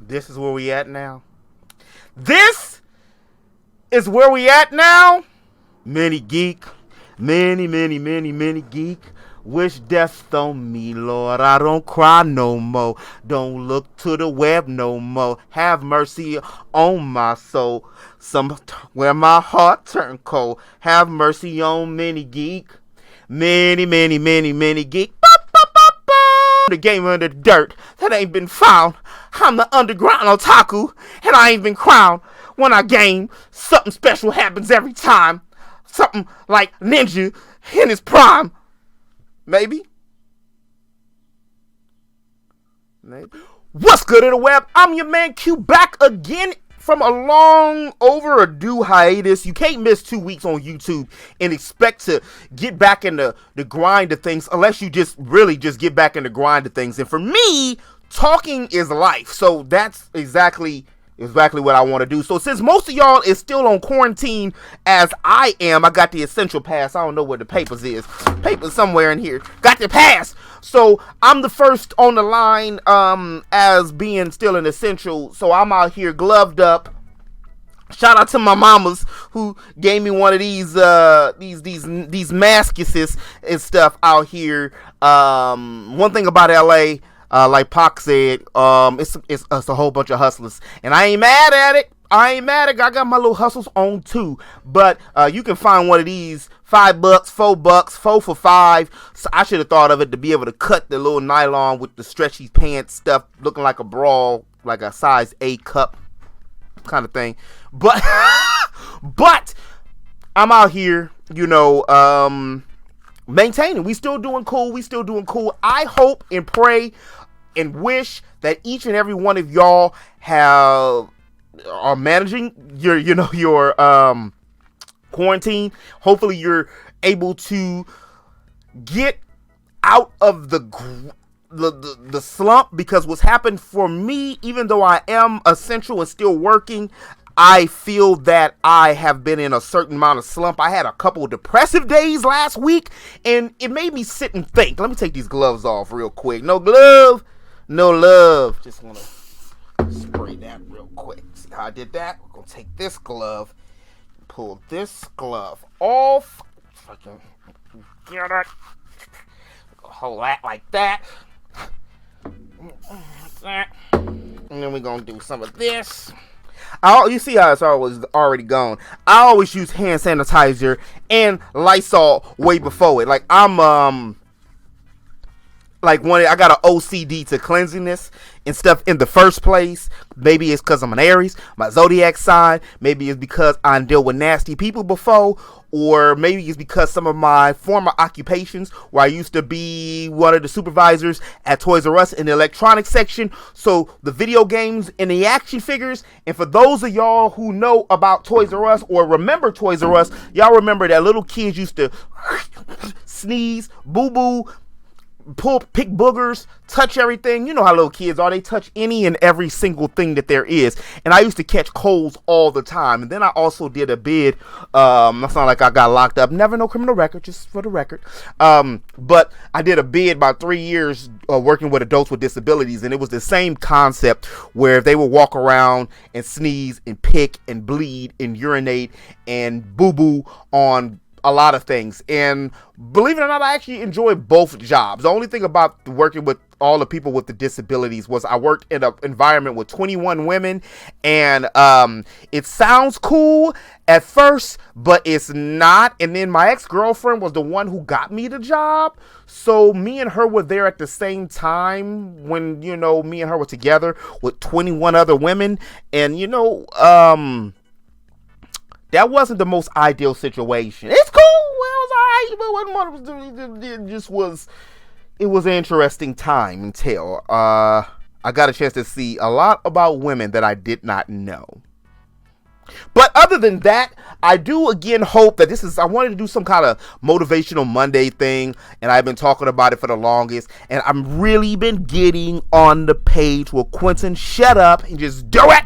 This is where we at now. This is where we at now. Many geek, many geek. Wish death on me, Lord. I don't cry no more. Don't look to the web no more. Have mercy on my soul. Somewhere my heart turned cold. Have mercy on many geek. Many geek. The game under the dirt that ain't been found. I'm the underground otaku, and I ain't been crowned. When I game, something special happens every time. Something like Ninja in his prime. Maybe. What's good in the web? I'm your man Q, back again from a long overdue hiatus. You can't miss 2 weeks on YouTube and expect to get back in the grind of things unless you just get back in the grind of things. And for me, talking is life. So that's exactly what I want to do. So since most of y'all is still on quarantine as I am, I got the essential pass. I don't know where the papers is. Papers somewhere in here. Got the pass. So I'm the first on the line as being still an essential. So I'm out here gloved up. Shout out to my mamas who gave me one of these maskuses and stuff out here. One thing about LA, like Pac said, it's a whole bunch of hustlers, and I ain't mad at it. I got my little hustles on too. But you can find one of these $5, $4, 4 for $5. So I should have thought of it to be able to cut the little nylon with the stretchy pants stuff, looking like a bra, like a size A cup kind of thing. But but I'm out here, maintaining. We still doing cool. I hope and pray and wish that each and every one of y'all are managing your quarantine. Hopefully you're able to get out of the slump, because what's happened for me, even though I am essential and still working, I feel that I have been in a certain amount of slump. I had a couple of depressive days last week, and it made me sit and think. Let me take these gloves off real quick. No glove, no love. Just want to spray that real quick. See how I did that? We're going to take this glove, pull this glove off. Fucking get it. Hold that like that. And then we're going to do some of this. You see how it's always already gone. I always use hand sanitizer and Lysol way before it. Like I got an OCD to cleanliness and stuff in the first place. Maybe it's because I'm an Aries, my zodiac sign. Maybe it's because I dealt with nasty people before. Or maybe it's because some of my former occupations, where I used to be one of the supervisors at Toys R Us in the electronics section. So the video games and the action figures. And for those of y'all who know about Toys R Us or remember Toys R Us, y'all remember that little kids used to sneeze, boo-boo, pick boogers, touch everything. You know how little kids are. They touch any and every single thing that there is. And I used to catch colds all the time. And then I also did a bid. That's not like I got locked up. Never no criminal record, just for the record. But I did a bid about 3 years working with adults with disabilities. And it was the same concept, where they would walk around and sneeze and pick and bleed and urinate and boo-boo on a lot of things. And believe it or not, I actually enjoy both jobs. The only thing about working with all the people with the disabilities was I worked in an environment with 21 women, and it sounds cool at first, but it's not. And then my ex-girlfriend was the one who got me the job, so me and her were there at the same time when, me and her were together with 21 other women. And that wasn't the most ideal situation. It's cool. Well, it was alright, but it was an interesting time until I got a chance to see a lot about women that I did not know. But other than that, I do again hope that I wanted to do some kind of motivational Monday thing, and I've been talking about it for the longest, and I'm really been getting on the page. Will Quentin shut up and just do it?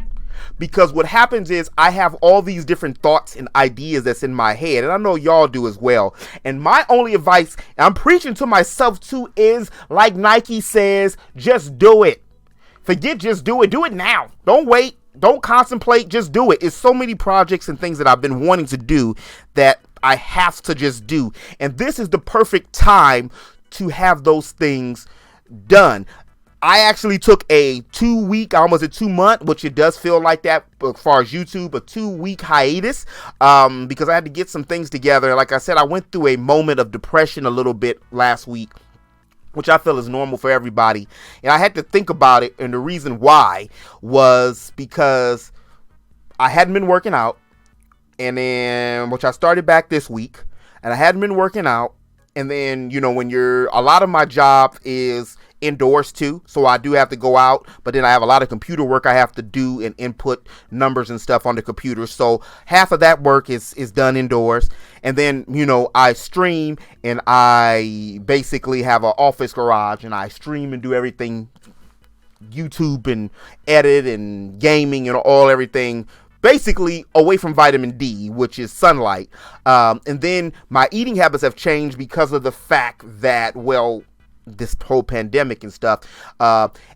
because what happens is I have all these different thoughts and ideas that's in my head, and I know y'all do as well. And my only advice, and I'm preaching to myself too, is like Nike says, just do it. Forget just do it. Do it now. Don't wait. Don't contemplate. Just do it. It's so many projects and things that I've been wanting to do that I have to just do. And this is the perfect time to have those things done. I actually took a 2-week, almost a 2-month, which it does feel like that as far as YouTube, a 2-week hiatus, because I had to get some things together. Like I said, I went through a moment of depression a little bit last week, which I feel is normal for everybody. And I had to think about it. And the reason why was because I hadn't been working out, and then, which I started back this week, and I hadn't been working out. And then, you know, when a lot of my job is indoors too, so I do have to go out, but then I have a lot of computer work I have to do and input numbers and stuff on the computer, so half of that work is done indoors. And then, you know, I stream, and I basically have an office garage, and I stream and do everything, YouTube and edit and gaming and everything, basically away from vitamin D, which is sunlight. And then my eating habits have changed because of the fact that, well, this whole pandemic and stuff.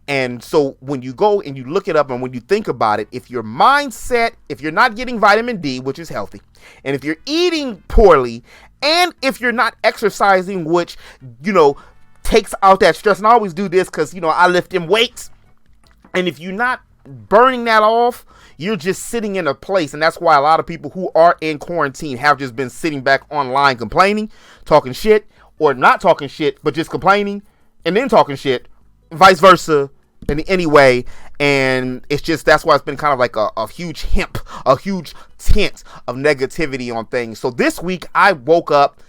And so when you go and you look it up and when you think about it, if your mindset, if you're not getting vitamin D, which is healthy, and if you're eating poorly, and if you're not exercising, which, you know, takes out that stress, and I always do this because, you know, I lift them weights, and if you're not burning that off, you're just sitting in a place. And that's why a lot of people who are in quarantine have just been sitting back online complaining, talking shit, or not talking shit, but just complaining and then talking shit, vice versa. And anyway, and it's just, that's why it's been kind of like a huge tent of negativity on things. So this week I woke up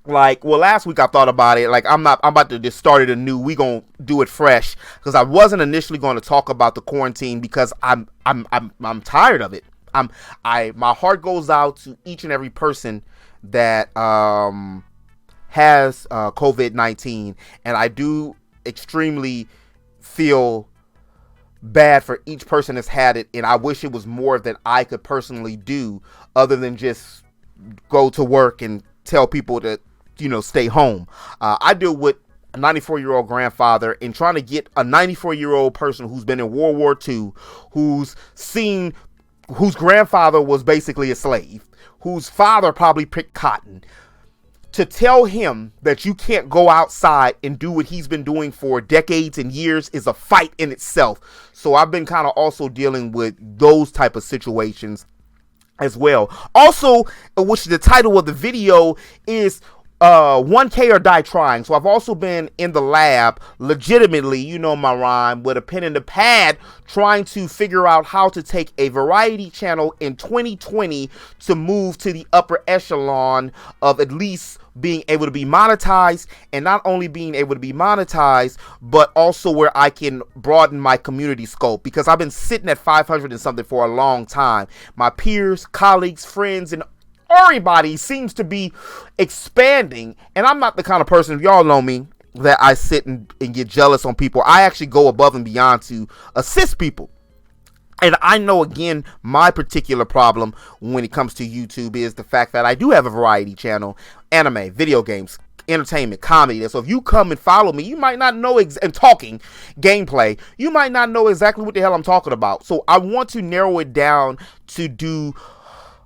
like, well, last week I thought about it. Like, I'm about to just start it anew. We gonna do it fresh, because I wasn't initially going to talk about the quarantine because I'm tired of it. My heart goes out to each and every person that has COVID-19, and I do extremely feel bad for each person that's had it, and I wish it was more that I could personally do other than just go to work and tell people to, you know, stay home. I deal with a 94-year-old grandfather, and trying to get a 94-year-old person who's been in World War II, whose grandfather was basically a slave, whose father probably picked cotton, to tell him that you can't go outside and do what he's been doing for decades and years is a fight in itself. So I've been kind of also dealing with those type of situations as well. Also, which the title of the video is 1K or Die Trying. So I've also been in the lab, legitimately, you know my rhyme, with a pen and a pad, trying to figure out how to take a variety channel in 2020 to move to the upper echelon of at least being able to be monetized, and not only being able to be monetized, but also where I can broaden my community scope, because I've been sitting at 500 and something for a long time. My peers, colleagues, friends, and everybody seems to be expanding, and I'm not the kind of person, if y'all know me, that I sit and get jealous on people. I actually go above and beyond to assist people. And I know, again, my particular problem when it comes to YouTube is the fact that I do have a variety channel: anime, video games, entertainment, comedy. And so if you come and follow me, you might not know, and talking gameplay, you might not know exactly what the hell I'm talking about. So I want to narrow it down to do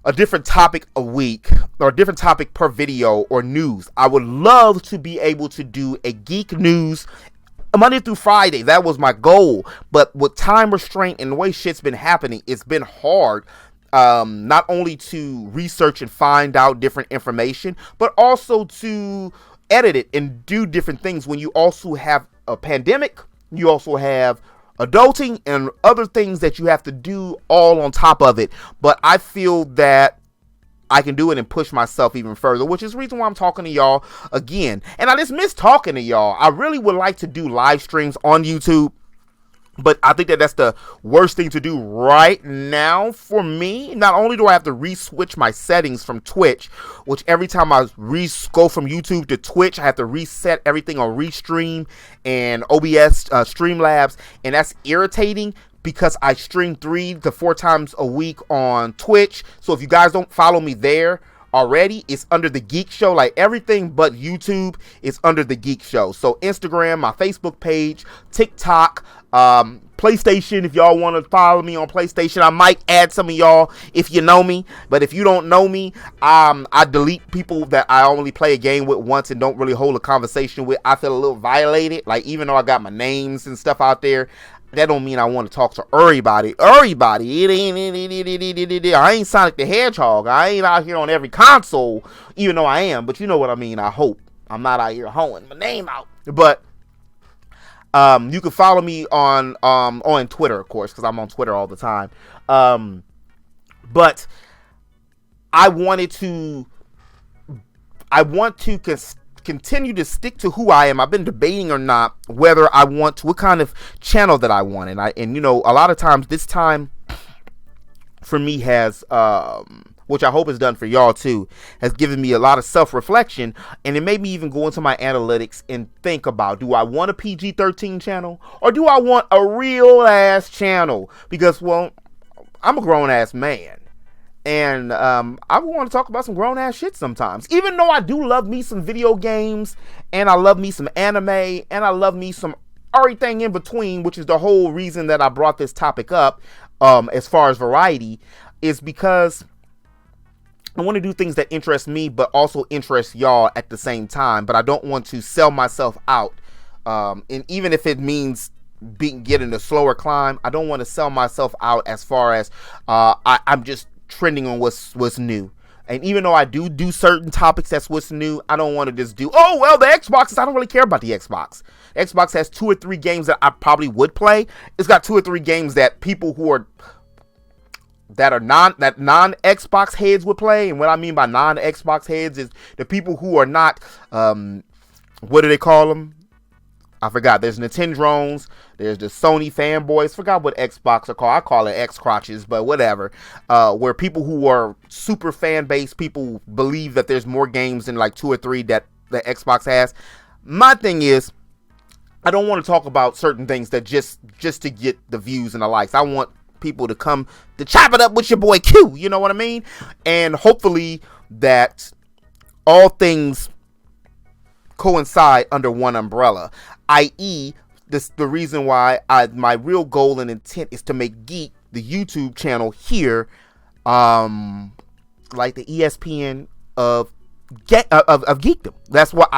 a different topic a week, or a different topic per video, or news. I would love to be able to do a geek news Monday through Friday. That was my goal, but with time restraint and the way shit's been happening, it's been hard, not only to research and find out different information, but also to edit it and do different things when you also have a pandemic, you also have adulting and other things that you have to do all on top of it. But I feel that I can do it and push myself even further, which is the reason why I'm talking to y'all again. And I just miss talking to y'all. I really would like to do live streams on YouTube, but I think that that's the worst thing to do right now for me. Not only do I have to re-switch my settings from Twitch, which every time I go from YouTube to Twitch, I have to reset everything on Restream and OBS Streamlabs, and that's irritating. because I stream 3 to 4 times a week on Twitch. So if you guys don't follow me there already, it's under the Geek Show. Like everything but YouTube is under the Geek Show. So Instagram, my Facebook page, TikTok, PlayStation. If y'all want to follow me on PlayStation, I might add some of y'all if you know me. But if you don't know me, I delete people that I only play a game with once and don't really hold a conversation with. I feel a little violated. Like even though I got my names and stuff out there, that don't mean I want to talk to everybody. Everybody. I ain't Sonic the Hedgehog. I ain't out here on every console, even though I am. But you know what I mean. I hope I'm not out here hoeing my name out. But you can follow me on Twitter, of course, because I'm on Twitter all the time. But I want to continue to stick to who I am. I've been debating or not whether I want to, what kind of channel that I want, and you know, a lot of times this time for me has which I hope is done for y'all too, has given me a lot of self-reflection, and it made me even go into my analytics and think about, do I want a PG-13 channel or do I want a real ass channel? Because, well, I'm a grown ass man, and I want to talk about some grown ass shit sometimes. Even though I do love me some video games, and I love me some anime, and I love me some everything in between, which is the whole reason that I brought this topic up, as far as variety, is because I want to do things that interest me, but also interest y'all at the same time. But I don't want to sell myself out, and even if it means getting a slower climb, I don't want to sell myself out as far as I'm just trending on what's new. And even though I do certain topics that's what's new, I don't want to just do, oh well, the Xbox, I don't really care about the Xbox. Xbox has 2 or 3 games that I probably would play. It's got 2 or 3 games that people who are non Xbox heads would play. And what I mean by non Xbox heads is the people who are not, what do they call them? I forgot. There's Nintendrones. There's the Sony fanboys. Forgot what Xbox are called. I call it X crotches, but whatever. Where people who are super fan base, people believe that there's more games than like 2 or 3 that the Xbox has. My thing is, I don't want to talk about certain things that just to get the views and the likes. I want people to come to chop it up with your boy Q. You know what I mean? And hopefully that all things coincide under one umbrella, i.e. the reason why my real goal and intent is to make Geek, the YouTube channel here, like the ESPN of geekdom. That's what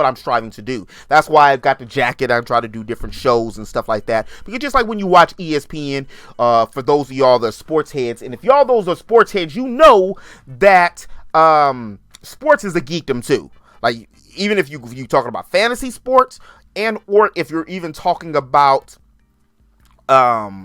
I'm striving to do. That's why I've got the jacket. I try to do different shows and stuff like that. Because just like when you watch ESPN, for those of y'all that are sports heads, and if y'all those are sports heads, you know that sports is a geekdom too. Like even if you talking about fantasy sports, and or if you're even talking about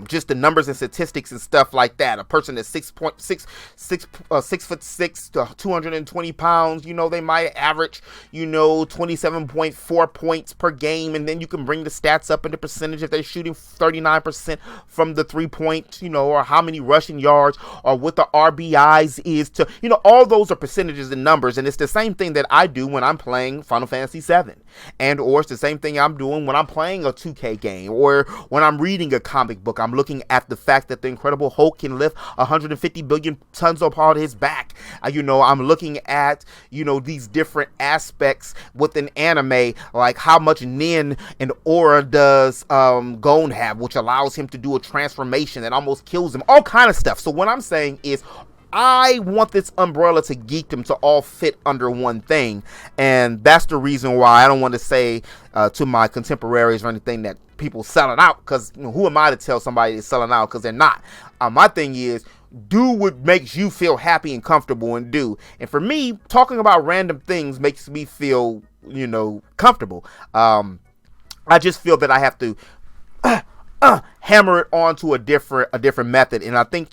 just the numbers and statistics and stuff like that. A person that's 6'6" to 220 pounds, you know, they might average, 27.4 points per game, and then you can bring the stats up in the percentage if they're shooting 39% from the 3-point, or how many rushing yards, or what the RBIs is to, all those are percentages and numbers, and it's the same thing that I do when I'm playing Final Fantasy VII, and or it's the same thing I'm doing when I'm playing a 2K game, or when I'm reading a comic book. I'm looking at the fact that the Incredible Hulk can lift 150 billion tons upon his back. I'm looking at, these different aspects within anime, like how much Nin and aura does Gon have, which allows him to do a transformation that almost kills him, all kind of stuff. So what I'm saying is, I want this umbrella to geekdom to all fit under one thing, and that's the reason why I don't want to say to my contemporaries or anything that people selling out, because who am I to tell somebody is selling out, because they're not. My thing is, do what makes you feel happy and comfortable, and do. And for me, talking about random things makes me feel, comfortable. I just feel that I have to hammer it onto a different method, and I think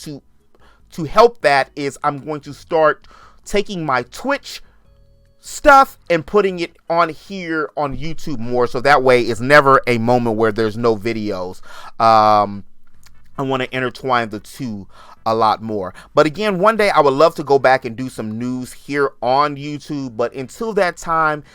to help that is I'm going to start taking my Twitch stuff and putting it on here on YouTube more, so that way it's never a moment where there's no videos. I want to intertwine the two a lot more. But again, one day I would love to go back and do some news here on YouTube. But until that time,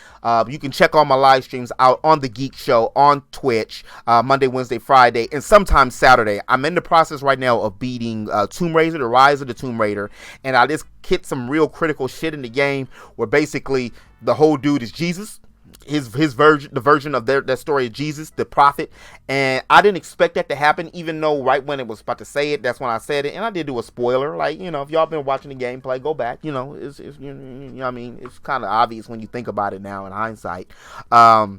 you can check all my live streams out on the Geek Show on Twitch, Monday, Wednesday, Friday, and sometimes Saturday. I'm in the process right now of beating Tomb Raider, the Rise of the Tomb Raider, and I just hit some real critical shit in the game where basically the whole dude is Jesus. His version, the version of that story of Jesus, the prophet, and I didn't expect that to happen, even though right when it was about to say it, that's when I said it, and I did do a spoiler, like, you know, if y'all been watching the gameplay, go back, you know, it's you know, I mean, it's kind of obvious when you think about it now in hindsight, but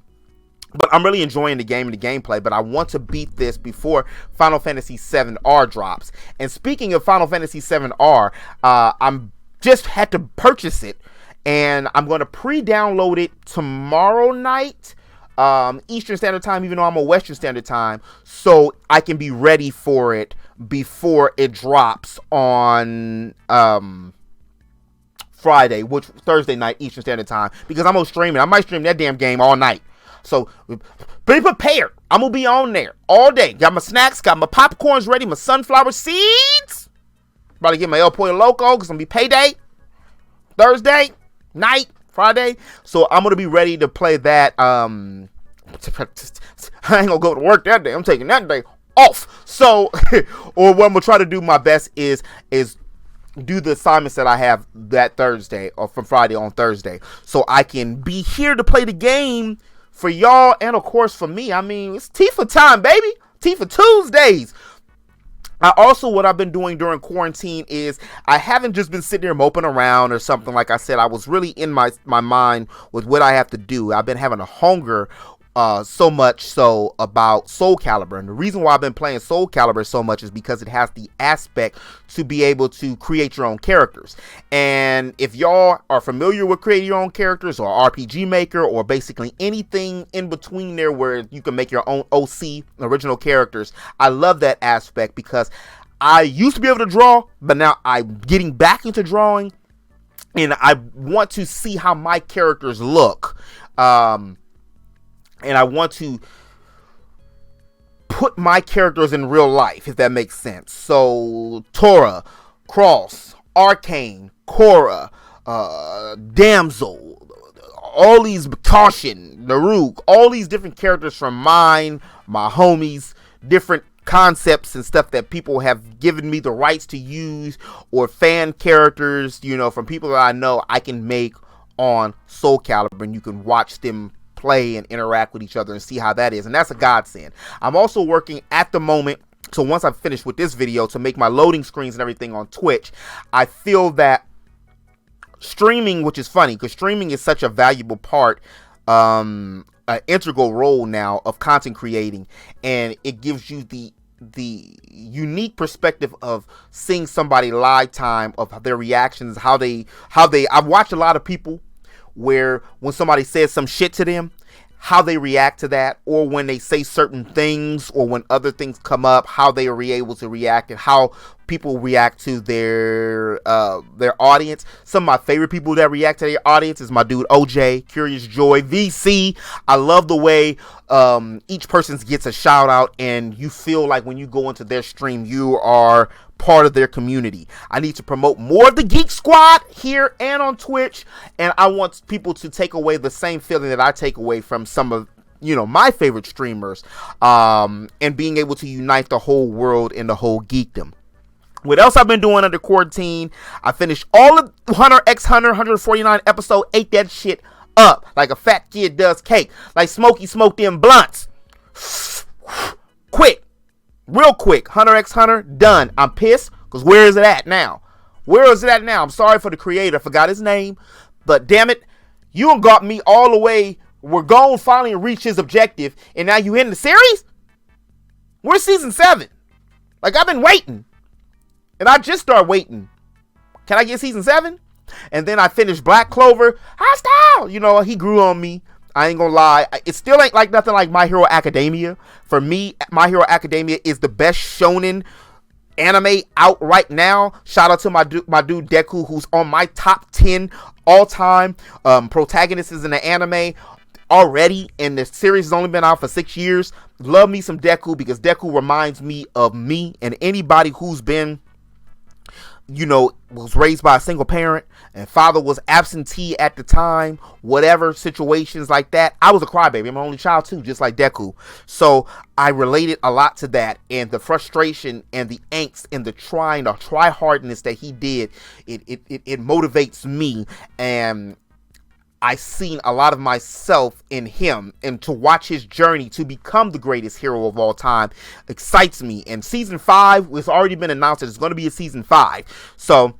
I'm really enjoying the game and the gameplay, but I want to beat this before Final Fantasy VII R drops. And speaking of Final Fantasy VII R, I'm just had to purchase it. And I'm going to pre-download it tomorrow night, Eastern Standard Time, even though I'm on Western Standard Time, so I can be ready for it before it drops on Friday, which Thursday night, Eastern Standard Time, because I'm going to stream it. I might stream that damn game all night. So be prepared. I'm going to be on there all day. Got my snacks, got my popcorns ready, my sunflower seeds. About to get my El Pollo Loco because I'm going to be payday Thursday night, Friday, so I'm gonna be ready to play that. I ain't gonna go to work that day. I'm taking that day off. So, or what I'm gonna try to do my best is do the assignments that I have that Thursday or from Friday on Thursday, so I can be here to play the game for y'all and of course for me. I mean, it's Tifa time, baby. Tifa Tuesdays. What I've been doing during quarantine is I haven't just been sitting there moping around or something. Like I said, I was really in my mind with what I have to do. I've been having a hunger so much so about Soul Calibur. And the reason why I've been playing Soul Calibur so much is because it has the aspect to be able to create your own characters. And if y'all are familiar with creating your own characters or RPG Maker or basically anything in between there where you can make your own OC, original characters, I love that aspect because I used to be able to draw, but now I'm getting back into drawing and I want to see how my characters look. And I want to put my characters in real life, if that makes sense. So, Tora, Cross, Arcane, Korra, Damsel, all these, Caution, Naruk, all these different characters from my homies, different concepts and stuff that people have given me the rights to use, or fan characters, you know, from people that I know I can make on Soul Calibur, and you can watch them play and interact with each other and see how that is, and that's a godsend. I'm also working at the moment, so once I'm finished with this video, to make my loading screens and everything on Twitch. I feel that streaming, which is funny because streaming is such a valuable part, an integral role now of content creating, and it gives you the unique perspective of seeing somebody live time, of their reactions, how they I've watched a lot of people where when somebody says some shit to them, how they react to that, or when they say certain things, or when other things come up, how they are able to react, and how people react to their audience. Some of my favorite people that react to their audience is my dude OJ, Curious Joy, VC. I love the way each person gets a shout out, and you feel like when you go into their stream, you are part of their community. I need to promote more of the Geek Squad here and on Twitch, and I want people to take away the same feeling that I take away from some of, you know, my favorite streamers, and being able to unite the whole world in the whole geekdom. What else I've been doing under quarantine? I finished all of Hunter x Hunter 149 episode, ate that shit up like a fat kid does cake, like Smokey smoked them blunts. Quick. Real quick, Hunter x Hunter, done. I'm pissed, because where is it at now? Where is it at now? I'm sorry for the creator, I forgot his name, but damn it, you done got me all the way. We're going finally reach his objective, and now you in the series? Where's season 7? Like, I've been waiting, and I just started waiting. Can I get season 7? And then I finished Black Clover. Hostile! You know, he grew on me. I ain't gonna lie. It still ain't like nothing like My Hero Academia. For me, My Hero Academia is the best shonen anime out right now. Shout out to my dude Deku, who's on my top 10 all-time protagonists in the anime. already, and the series has only been out for 6 years. Love me some Deku, because Deku reminds me of me, and anybody who's been, was raised by a single parent and father was absentee at the time, whatever situations like that. I was a crybaby. I'm an only child too, just like Deku. So I related a lot to that, and the frustration and the angst and the try hardness that he did. It motivates me, and I seen a lot of myself in him, and to watch his journey to become the greatest hero of all time excites me. And season 5 has already been announced that it's going to be a season 5. So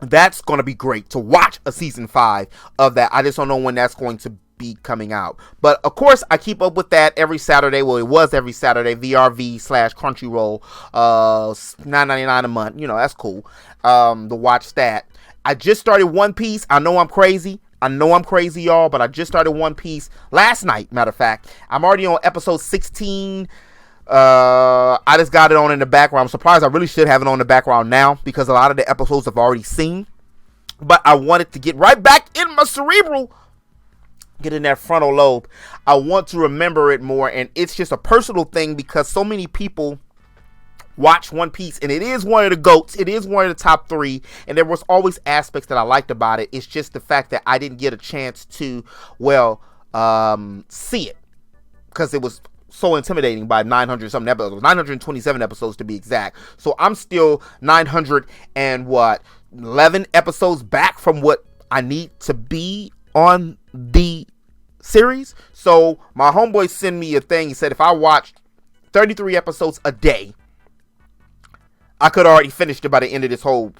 that's going to be great to watch a season 5 of that. I just don't know when that's going to be coming out. But of course, I keep up with that every Saturday. Well, it was every Saturday, VRV/Crunchyroll, $9.99 a month. That's cool to watch that. I just started One Piece. I know I'm crazy, y'all, but I just started One Piece last night, matter of fact. I'm already on episode 16. I just got it on in the background. I'm surprised. I really should have it on in the background now, because a lot of the episodes I've already seen. But I wanted to get right back in my cerebral, get in that frontal lobe. I want to remember it more, and it's just a personal thing, because so many people watch One Piece, and it is one of the GOATs. It is one of the top 3, and there was always aspects that I liked about it. It's just the fact that I didn't get a chance to, see it, because it was so intimidating by 900 something episodes, 927 episodes to be exact. So I'm still 11 episodes back from what I need to be on the series. So my homeboy sent me a thing. He said if I watched 33 episodes a day, I could already finished it by the end of this whole,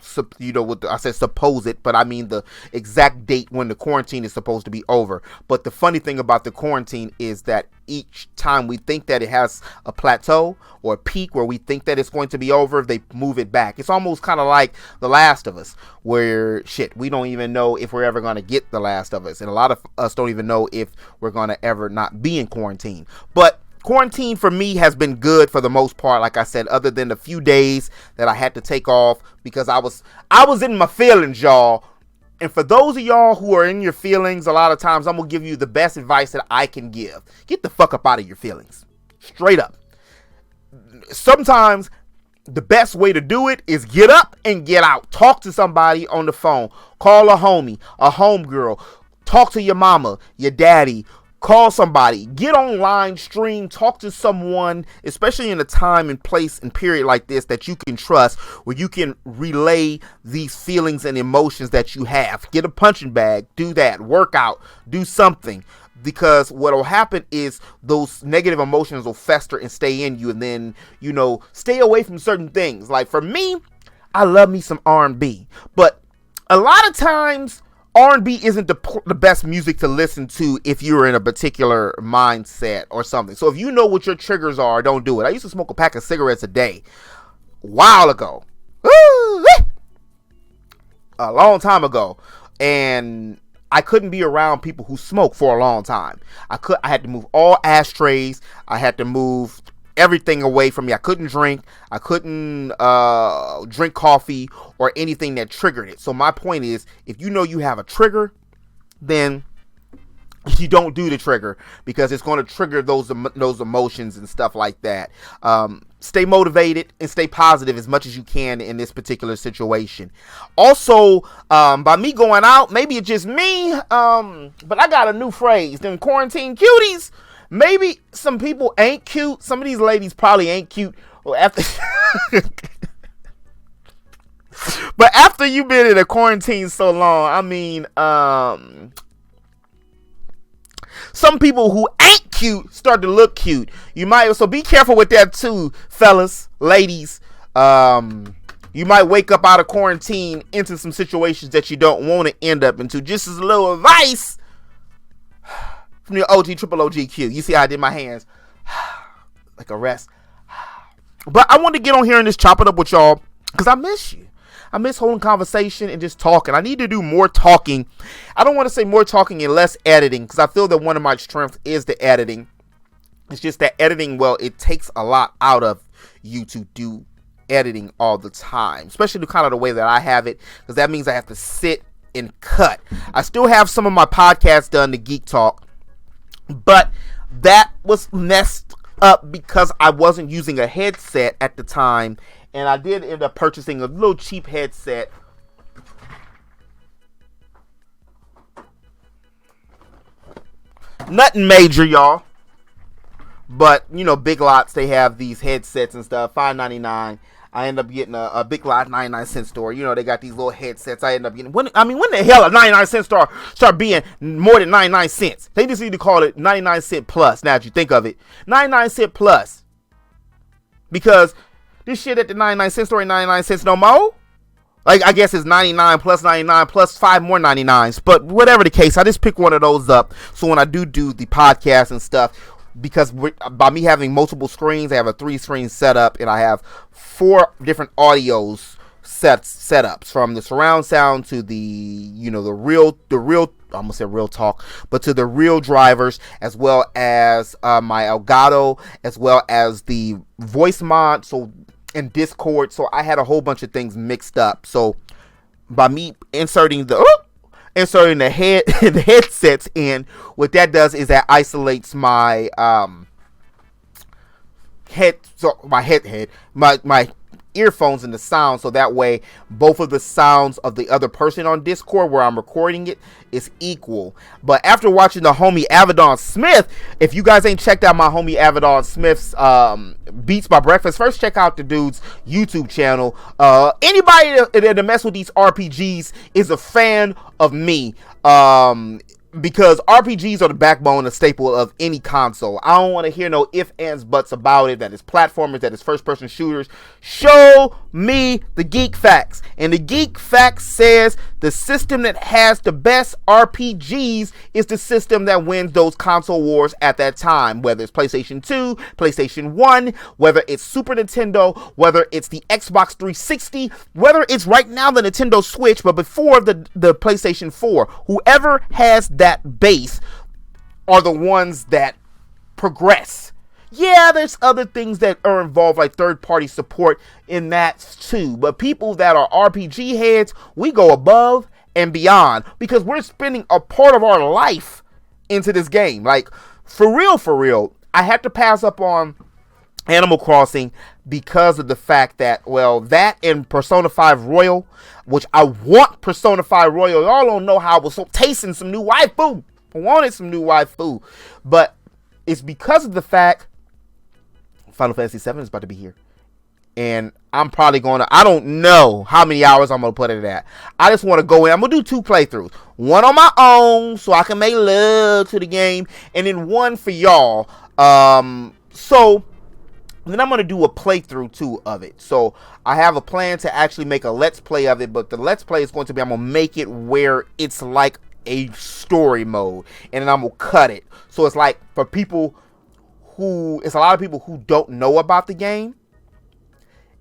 I said suppose it, but I mean the exact date when the quarantine is supposed to be over. But the funny thing about the quarantine is that each time we think that it has a plateau or a peak where we think that it's going to be over, they move it back. It's almost kind of like The Last of Us, where we don't even know if we're ever going to get The Last of Us. And a lot of us don't even know if we're going to ever not be in quarantine. But quarantine for me has been good for the most part, like I said, other than the few days that I had to take off because I was in my feelings, y'all. And for those of y'all who are in your feelings, a lot of times I'm going to give you the best advice that I can give. Get the fuck up out of your feelings. Straight up. Sometimes the best way to do it is get up and get out. Talk to somebody on the phone. Call a homie, a homegirl. Talk to your mama, your daddy. Call somebody, get online, stream, talk to someone, especially in a time and place and period like this that you can trust, where you can relay these feelings and emotions that you have. Get a punching bag, do that, work out, do something. Because what will happen is those negative emotions will fester and stay in you, and then, stay away from certain things. Like for me, I love me some R&B, but a lot of times R&B isn't the best music to listen to if you're in a particular mindset or something. So if you know what your triggers are, don't do it. I used to smoke a pack of cigarettes a day a while ago. A long time ago. And I couldn't be around people who smoke for a long time. I had to move all ashtrays. I had to move everything away from me. I couldn't drink. I couldn't drink coffee or anything that triggered it. So my point is, if you know you have a trigger, then you don't do the trigger, because it's going to trigger those emotions and stuff like that. Stay motivated and stay positive as much as you can in this particular situation. Also, by me going out, maybe it's just me, but I got a new phrase. Them quarantine cuties. Maybe some people ain't cute. Some of these ladies probably ain't cute. Well, but after you've been in a quarantine so long, I mean, some people who ain't cute start to look cute. So be careful with that too, fellas, ladies. You might wake up out of quarantine into some situations that you don't want to end up into. Just as a little advice from your OG, triple OGQ. You see how I did my hands? Like a rest. But I wanted to get on here and just chop it up with y'all, because I miss you. I miss holding conversation and just talking. I need to do more talking. I don't want to say more talking and less editing, because I feel that one of my strengths is the editing. It's just that editing, it takes a lot out of you to do editing all the time, especially the kind of the way that I have it, because that means I have to sit and cut. I still have some of my podcasts done, the Geek Talk. But that was messed up because I wasn't using a headset at the time, and I did end up purchasing a little cheap headset. Nothing major, y'all. But, you know, Big Lots, they have these headsets and stuff, $5.99. I end up getting a Big Lot 99-cent store. You know, they got these little headsets. I end up getting, when the hell a 99-cent store start being more than 99 cents? They just need to call it 99-cent plus, now that you think of it. 99-cent plus. Because this shit at the 99-cent store ain't 99 cents no more. Like, I guess it's 99 plus 99 plus 5 more 99s. But whatever the case, I just pick one of those up. So when I do the podcast and stuff, because by me having multiple screens, I have a 3-screen setup, and I have 4 different audios setups, from the surround sound to the, you know, the real I almost said real talk, but to the real drivers, as well as my Elgato, as well as the voice mod, so in Discord. So I had a whole bunch of things mixed up. So by me inserting the headsets in, what that does is that isolates my my earphones and the sound, so that way both of the sounds of the other person on Discord where I'm recording it is equal. But after watching the homie Avedon Smith, if you guys ain't checked out my homie Avedon Smith's Beats by Breakfast, first check out the dude's YouTube channel. Anybody that mess with these RPGs is a fan of me. Because RPGs are the backbone, the staple of any console. I don't want to hear no ifs, ands, buts about it. That is platformers, that is first-person shooters. Show me the geek facts. And the geek facts says the system that has the best RPGs is the system that wins those console wars at that time. Whether it's PlayStation 2, PlayStation 1, whether it's Super Nintendo, whether it's the Xbox 360, whether it's right now the Nintendo Switch, but before the PlayStation 4. Whoever has that base are the ones that progress. Yeah, there's other things that are involved, like third-party support in that too. But people that are RPG heads, we go above and beyond, because we're spending a part of our life into this game. Like, for real, I had to pass up on Animal Crossing because of the fact that, well, that and Persona 5 Royal, which I want Persona 5 Royal. Y'all don't know how I was so tasting some new waifu. I wanted some new waifu. But it's because of the fact Final Fantasy 7 is about to be here. And I'm probably going to, I don't know how many hours I'm going to put in that. I just want to go in. I'm going to do 2 playthroughs. One on my own, so I can make love to the game. And then one for y'all. Then I'm going to do a playthrough, too, of it. So, I have a plan to actually make a Let's Play of it. But the Let's Play is going to be, I'm going to make it where it's like a story mode. And then I'm going to cut it. So, it's like for people it's a lot of people who don't know about the game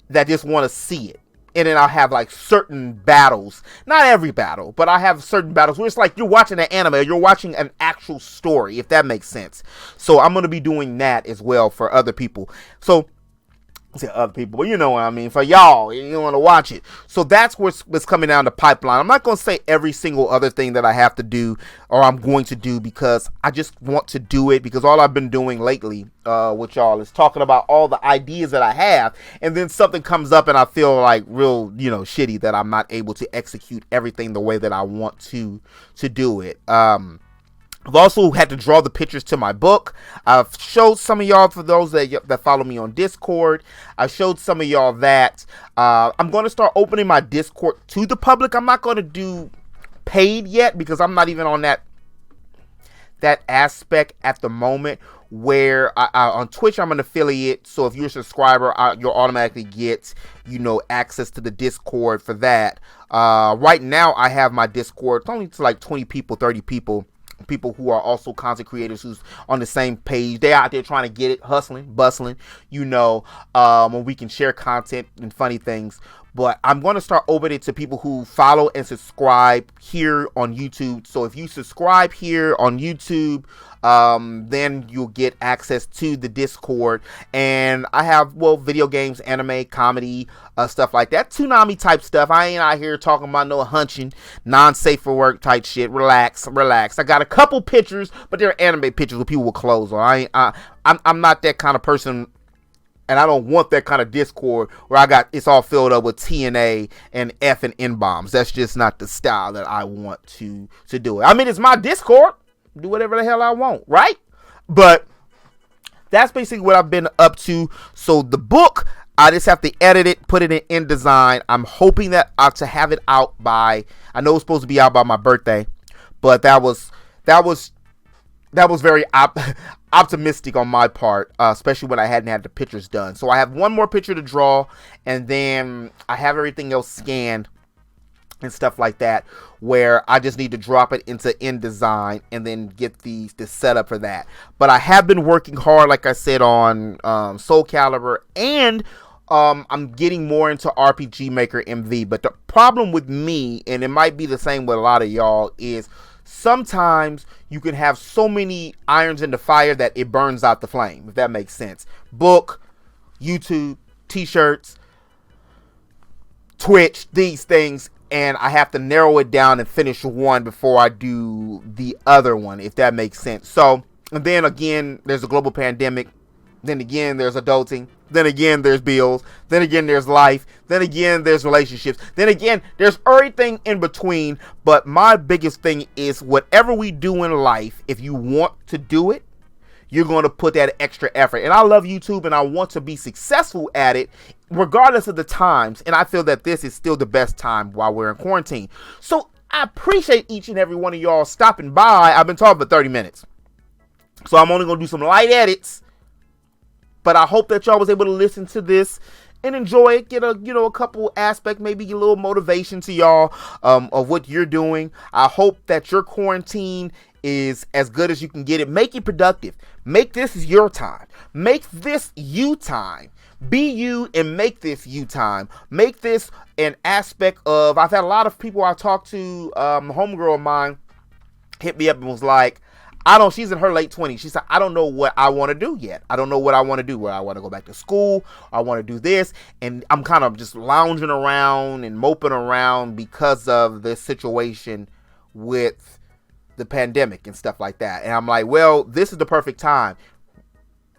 that just want to see it. And then I'll have like certain battles. Not every battle, but I have certain battles where it's like you're watching an anime or you're watching an actual story, if that makes sense. So I'm going to be doing that as well for other people. So, I say other people, but you know what I mean. For y'all, you want to watch it. So that's what's coming down the pipeline. I'm not going to say every single other thing that I have to do or I'm going to do, because I just want to do it, because all I've been doing lately with y'all is talking about all the ideas that I have, and then something comes up and I feel like real, shitty that I'm not able to execute everything the way that I want to do it. I've also had to draw the pictures to my book. I've showed some of y'all, for those that follow me on Discord, I showed some of y'all that. I'm going to start opening my Discord to the public. I'm not going to do paid yet, because I'm not even on that aspect at the moment, where on Twitch I'm an affiliate. So if you're a subscriber, you'll automatically get, access to the Discord for that. Right now I have my Discord, it's only to like 20 people, 30 people who are also content creators who's on the same page. They out there trying to get it, hustling, bustling, when we can share content and funny things. But I'm going to start opening it to people who follow and subscribe here on YouTube. So if you subscribe here on YouTube, Then you'll get access to the Discord, and I have, well, video games, anime, comedy, stuff like that, Toonami type stuff. I ain't out here talking about no hunching, non-safe for work type shit. Relax. I got a couple pictures, but they're anime pictures with people with clothes on. I'm not that kind of person. And I don't want that kind of Discord where it's all filled up with TNA and F and N bombs. That's just not the style that I want to do it. I mean, it's my Discord. Do whatever the hell I want, right? But that's basically what I've been up to. So the book, I just have to edit it, put it in InDesign. I'm hoping that to have it out by, I know it's supposed to be out by my birthday, but that was very optimistic on my part, especially when I hadn't had the pictures done. So I have one more picture to draw, and then I have everything else scanned and stuff like that, where I just need to drop it into InDesign and then get the setup for that. But I have been working hard, like I said, on Soul Calibur, and I'm getting more into RPG Maker MV. But the problem with me, and it might be the same with a lot of y'all, is sometimes you can have so many irons in the fire that it burns out the flame, if that makes sense. Book, YouTube, t-shirts, Twitch, these things, and I have to narrow it down and finish one before I do the other one, if that makes sense. So, and then again, there's a global pandemic. Then again, there's adulting. Then again, there's bills. Then again, there's life. Then again, there's relationships. Then again, there's everything in between. But my biggest thing is, whatever we do in life, if you want to do it, you're going to put that extra effort. And I love YouTube, and I want to be successful at it, regardless of the times. And I feel that this is still the best time while we're in quarantine. So I appreciate each and every one of y'all stopping by. I've been talking for 30 minutes. So I'm only going to do some light edits. But I hope that y'all was able to listen to this and enjoy it. Get a couple aspects, maybe a little motivation to y'all of what you're doing. I hope that your quarantine is as good as you can get it. Make it productive. Make this your time. Make this you time. Be you and make this you time. Make this an aspect of, I've had a lot of people I talked to, a homegirl of mine hit me up and was like, she's in her late 20s. She said, I don't know what I want to do yet. I don't know what I want to do. Where I want to go back to school. I want to do this. And I'm kind of just lounging around and moping around because of this situation with the pandemic and stuff like that. And I'm like, well, this is the perfect time.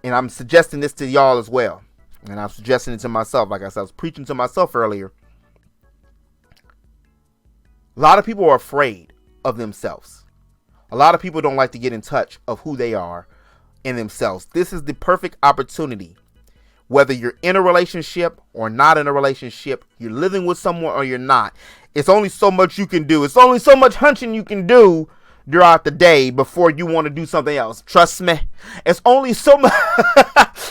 And I'm suggesting this to y'all as well. And I'm suggesting it to myself. Like I said, I was preaching to myself earlier. A lot of people are afraid of themselves. A lot of people don't like to get in touch of who they are in themselves. This is the perfect opportunity. Whether you're in a relationship or not in a relationship, you're living with someone or you're not. It's only so much you can do. It's only so much hunching you can do throughout the day before you want to do something else. Trust me. It's only so much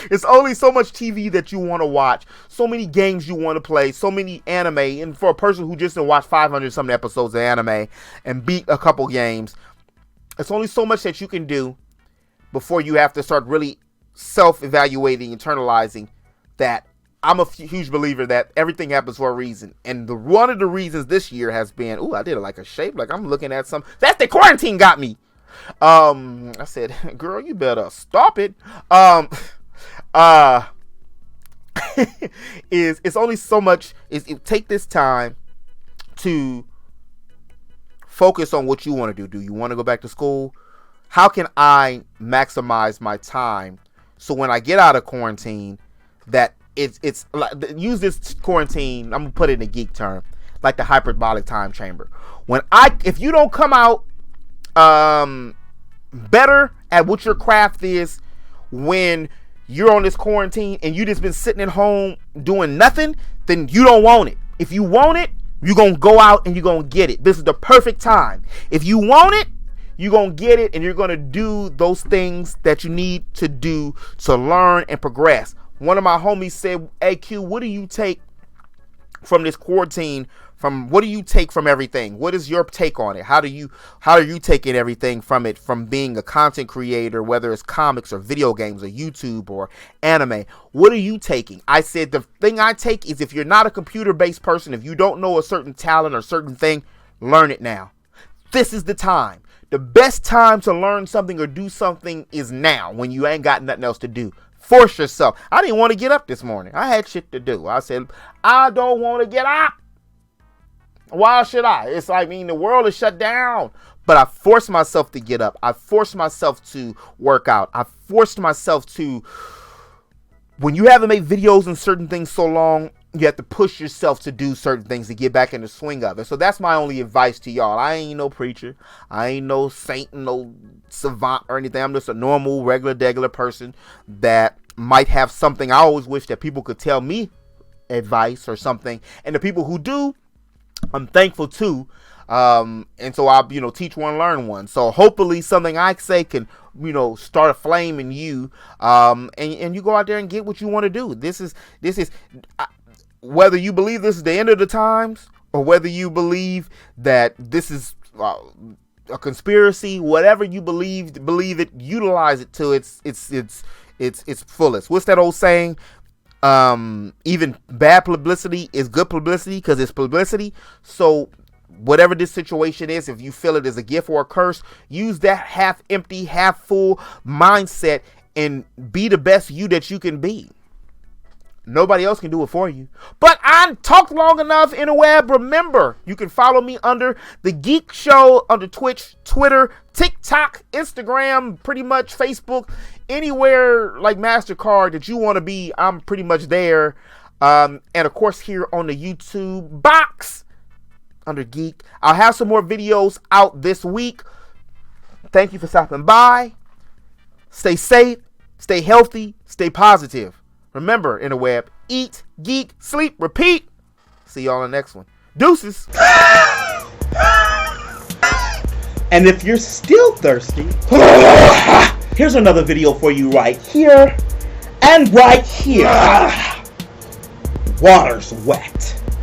it's only so much TV that you want to watch, so many games you want to play, so many anime. And for a person who just watched 500 something episodes of anime and beat a couple games, it's only so much that you can do before you have to start really self-evaluating, internalizing that I'm a huge believer that everything happens for a reason. And one of the reasons this year has been, I did it like a shape, like I'm looking at that's the quarantine got me. I said, girl, you better stop it. It's only so much take this time to focus on what you want to do. Do you want to go back to school? How can I maximize my time so when I get out of quarantine that it's like, use this quarantine, I'm gonna put it in a geek term, like the hyperbolic time chamber. If you don't come out better at what your craft is when you're on this quarantine and you just been sitting at home doing nothing, then you don't want it. If you want it, you're going to go out and you're going to get it. This is the perfect time. If you want it, you're going to get it, and you're going to do those things that you need to do to learn and progress. One of my homies said, hey, Q, what do you take from this quarantine? What do you take from everything? What is your take on it? How are you taking everything from it, from being a content creator, whether it's comics or video games or YouTube or anime? What are you taking? I said, the thing I take is, if you're not a computer-based person, if you don't know a certain talent or certain thing, learn it now. This is the time. The best time to learn something or do something is now, when you ain't got nothing else to do. Force yourself. I didn't want to get up this morning. I had shit to do. I said, I don't want to get up. Why should I? It's like, I mean, the world is shut down. But I forced myself to get up. I forced myself to work out. I forced myself to, when you haven't made videos and certain things so long, you have to push yourself to do certain things to get back in the swing of it. So that's my only advice to y'all. I ain't no preacher. I ain't no saint, no savant or anything. I'm just a normal, regular person that might have something. I always wish that people could tell me advice or something. And the people who do, I'm thankful too. And so I, teach one, learn one. So hopefully something I say can, start a flame in you. And you go out there and get what you want to do. This is whether you believe this is the end of the times or whether you believe that this is a conspiracy, whatever you believe it, utilize it to its fullest. What's that old saying? Even bad publicity is good publicity because it's publicity. So whatever this situation is, if you feel it as a gift or a curse, use that half empty, half full mindset and be the best you that you can be. Nobody else can do it for you. But I talked long enough in the web. Remember, you can follow me under The Geek Show under Twitch, Twitter, TikTok, Instagram, pretty much Facebook, anywhere like MasterCard that you want to be. I'm pretty much there. And of course here on the YouTube box under Geek. I'll have some more videos out this week. Thank you for stopping by. Stay safe, stay healthy, stay positive. Remember, interweb, eat, geek, sleep, repeat. See y'all in the next one. Deuces. And if you're still thirsty, here's another video for you right here and right here. Water's wet.